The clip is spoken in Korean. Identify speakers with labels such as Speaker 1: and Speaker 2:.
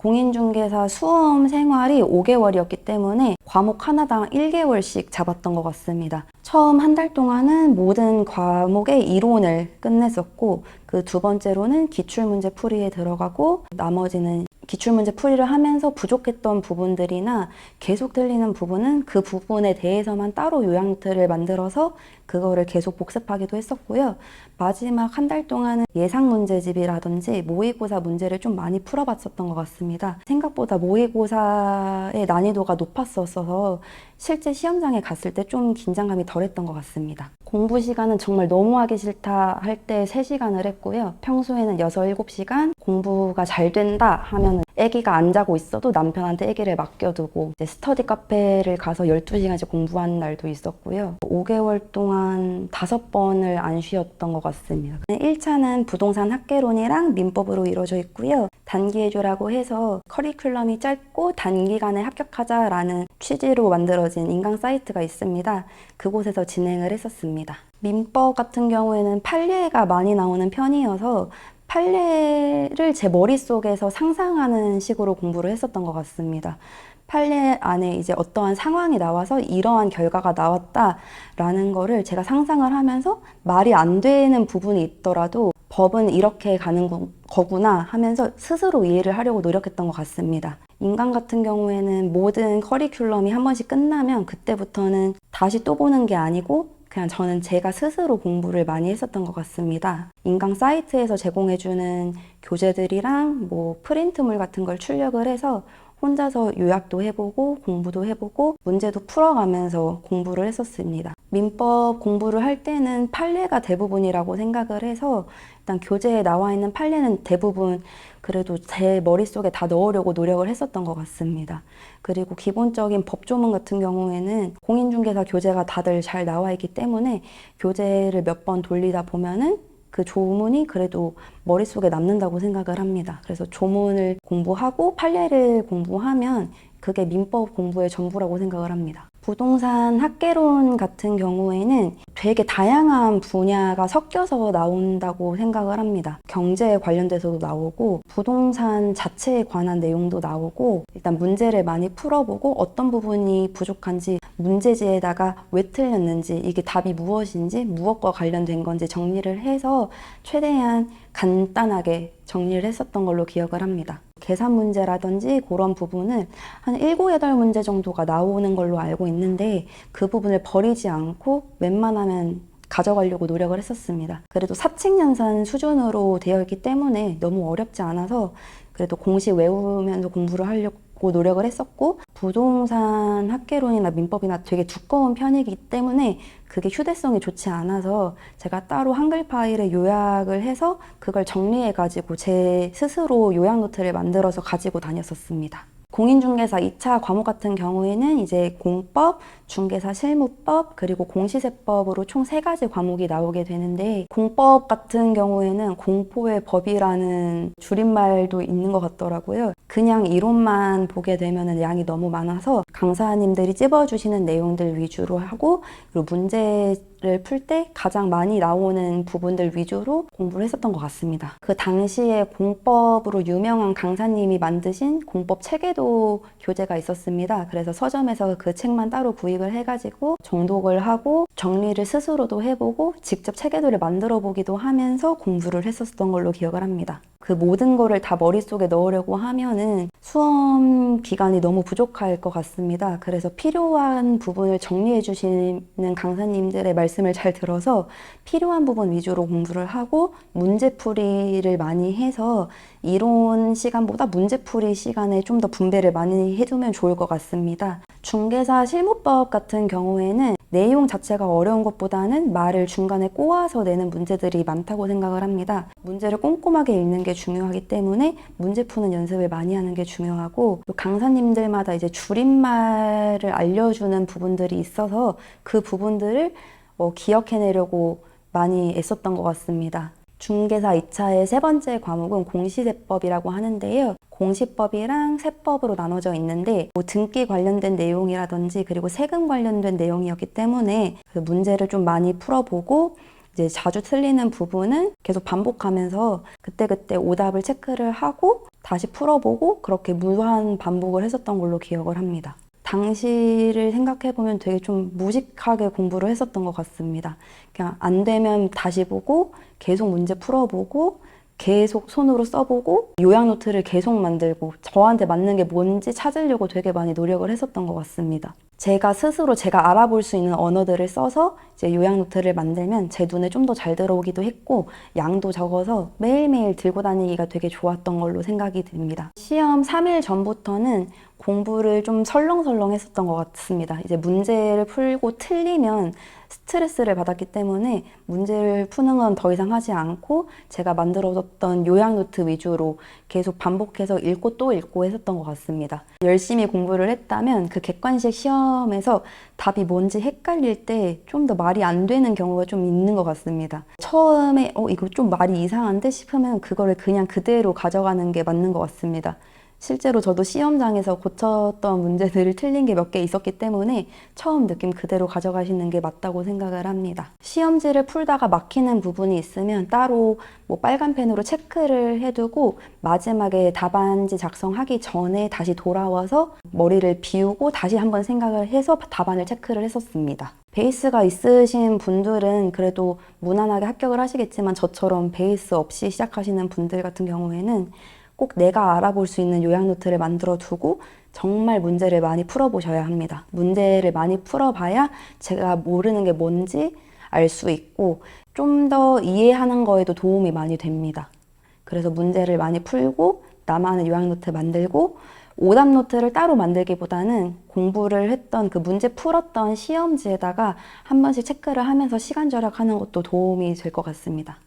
Speaker 1: 공인중개사 수험 생활이 5개월이었기 때문에 과목 하나당 1개월씩 잡았던 것 같습니다. 처음 한 달 동안은 모든 과목의 이론을 끝냈었고, 그 두 번째로는 기출문제 풀이에 들어가고, 나머지는 기출문제 풀이를 하면서 부족했던 부분들이나 계속 틀리는 부분은 그 부분에 대해서만 따로 요약노트를 만들어서 그거를 계속 복습하기도 했었고요. 마지막 한 달 동안은 예상 문제집이라든지 모의고사 문제를 좀 많이 풀어봤었던 것 같습니다. 생각보다 모의고사의 난이도가 높았어서 실제 시험장에 갔을 때 좀 긴장감이 덜했던 것 같습니다. 공부 시간은 정말 너무 하기 싫다 할 때 3시간을 했고요. 평소에는 6, 7시간 공부가 잘 된다 하면 아기가 안 자고 있어도 남편한테 아기를 맡겨두고 이제 스터디 카페를 가서 12시간씩 공부하는 날도 있었고요. 5개월 동안 5번을 안 쉬었던 것 같습니다. 1차는 부동산 학개론이랑 민법으로 이루어져 있고요. 단기예조라고 해서 커리큘럼이 짧고 단기간에 합격하자라는 취지로 만들어진 인강 사이트가 있습니다. 그곳에서 진행을 했었습니다. 민법 같은 경우에는 판례가 많이 나오는 편이어서 판례를 제 머릿속에서 상상하는 식으로 공부를 했었던 것 같습니다. 판례 안에 이제 어떠한 상황이 나와서 이러한 결과가 나왔다라는 거를 제가 상상을 하면서 말이 안 되는 부분이 있더라도 법은 이렇게 가는 거구나 하면서 스스로 이해를 하려고 노력했던 것 같습니다. 인강 같은 경우에는 모든 커리큘럼이 한 번씩 끝나면 그때부터는 다시 또 보는 게 아니고 그냥 저는 제가 스스로 공부를 많이 했었던 것 같습니다. 인강 사이트에서 제공해주는 교재들이랑 프린트물 같은 걸 출력을 해서 혼자서 요약도 해보고 공부도 해보고 문제도 풀어가면서 공부를 했었습니다. 민법 공부를 할 때는 판례가 대부분이라고 생각을 해서 일단 교재에 나와 있는 판례는 대부분 그래도 제 머릿속에 다 넣으려고 노력을 했었던 것 같습니다. 그리고 기본적인 법조문 같은 경우에는 공인중개사 교재가 다들 잘 나와 있기 때문에 교재를 몇 번 돌리다 보면은 그 조문이 그래도 머릿속에 남는다고 생각을 합니다. 그래서 조문을 공부하고 판례를 공부하면 그게 민법 공부의 전부라고 생각을 합니다. 부동산 학개론 같은 경우에는 되게 다양한 분야가 섞여서 나온다고 생각을 합니다. 경제에 관련돼서도 나오고 부동산 자체에 관한 내용도 나오고 일단 문제를 많이 풀어보고 어떤 부분이 부족한지 문제지에다가 왜 틀렸는지 이게 답이 무엇인지 무엇과 관련된 건지 정리를 해서 최대한 간단하게 정리를 했었던 걸로 기억을 합니다. 계산 문제라든지 그런 부분은 한 7, 8문제 정도가 나오는 걸로 알고 있는데 그 부분을 버리지 않고 웬만하면 가져가려고 노력을 했었습니다. 그래도 사칙연산 수준으로 되어 있기 때문에 너무 어렵지 않아서 그래도 공식 외우면서 공부를 하려고 노력을 했었고 부동산 학개론이나 민법이나 되게 두꺼운 편이기 때문에 그게 휴대성이 좋지 않아서 제가 따로 한글 파일에 요약을 해서 그걸 정리해가지고 제 스스로 요약 노트를 만들어서 가지고 다녔었습니다. 공인중개사 2차 과목 같은 경우에는 이제 공법, 중개사 실무법, 그리고 공시세법으로 총 3가지 과목이 나오게 되는데 공법 같은 경우에는 공포의 법이라는 줄임말도 있는 것 같더라고요. 그냥 이론만 보게 되면 양이 너무 많아서 강사님들이 찝어주시는 내용들 위주로 하고 그리고 문제를 풀 때 가장 많이 나오는 부분들 위주로 공부를 했었던 것 같습니다. 그 당시에 공법으로 유명한 강사님이 만드신 공법 체계도 교재가 있었습니다. 그래서 서점에서 그 책만 따로 구입을 해가지고 정독을 하고 정리를 스스로도 해보고 직접 체계도를 만들어 보기도 하면서 공부를 했었던 걸로 기억을 합니다. 그 모든 거를 다 머릿속에 넣으려고 하면은 수험 기간이 너무 부족할 것 같습니다. 그래서 필요한 부분을 정리해 주시는 강사님들의 말씀을 잘 들어서 필요한 부분 위주로 공부를 하고 문제풀이를 많이 해서 이론 시간보다 문제풀이 시간에 좀 더 분배를 많이 해두면 좋을 것 같습니다. 중개사 실무법 같은 경우에는 내용 자체가 어려운 것보다는 말을 중간에 꼬아서 내는 문제들이 많다고 생각을 합니다. 문제를 꼼꼼하게 읽는 게 중요하기 때문에 문제 푸는 연습을 많이 하는 게 중요하고 강사님들마다 이제 줄임말을 알려주는 부분들이 있어서 그 부분들을 기억해내려고 많이 애썼던 것 같습니다. 중개사 2차의 3번째 과목은 공시세법이라고 하는데요. 공시법이랑 세법으로 나눠져 있는데 등기 관련된 내용이라든지 그리고 세금 관련된 내용이었기 때문에 그 문제를 좀 많이 풀어보고 이제 자주 틀리는 부분은 계속 반복하면서 그때그때 오답을 체크를 하고 다시 풀어보고 그렇게 무한 반복을 했었던 걸로 기억을 합니다. 당시를 생각해보면 되게 좀 무식하게 공부를 했었던 것 같습니다. 그냥 안 되면 다시 보고 계속 문제 풀어보고 계속 손으로 써보고 요약 노트를 계속 만들고 저한테 맞는 게 뭔지 찾으려고 되게 많이 노력을 했었던 것 같습니다. 제가 스스로 제가 알아볼 수 있는 언어들을 써서 이제 요약 노트를 만들면 제 눈에 좀 더 잘 들어오기도 했고 양도 적어서 매일매일 들고 다니기가 되게 좋았던 걸로 생각이 듭니다. 시험 3일 전부터는 공부를 좀 설렁설렁 했었던 것 같습니다. 이제 문제를 풀고 틀리면 스트레스를 받았기 때문에 문제를 푸는 건 더 이상 하지 않고 제가 만들어뒀던 요약 노트 위주로 계속 반복해서 읽고 또 읽고 했었던 것 같습니다. 열심히 공부를 했다면 그 객관식 시험에서 답이 뭔지 헷갈릴 때 좀 더 말이 안 되는 경우가 좀 있는 것 같습니다. 처음에 이거 좀 말이 이상한데 싶으면 그거를 그냥 그대로 가져가는 게 맞는 것 같습니다. 실제로 저도 시험장에서 고쳤던 문제들을 틀린 게 몇 개 있었기 때문에 처음 느낌 그대로 가져가시는 게 맞다고 생각을 합니다. 시험지를 풀다가 막히는 부분이 있으면 따로 뭐 빨간 펜으로 체크를 해두고 마지막에 답안지 작성하기 전에 다시 돌아와서 머리를 비우고 다시 한번 생각을 해서 답안을 체크를 했었습니다. 베이스가 있으신 분들은 그래도 무난하게 합격을 하시겠지만 저처럼 베이스 없이 시작하시는 분들 같은 경우에는 꼭 내가 알아볼 수 있는 요약 노트를 만들어 두고 정말 문제를 많이 풀어보셔야 합니다. 문제를 많이 풀어봐야 제가 모르는 게 뭔지 알 수 있고 좀 더 이해하는 거에도 도움이 많이 됩니다. 그래서 문제를 많이 풀고 나만의 요약 노트 만들고 오답 노트를 따로 만들기보다는 공부를 했던 그 문제 풀었던 시험지에다가 한 번씩 체크를 하면서 시간 절약하는 것도 도움이 될 것 같습니다.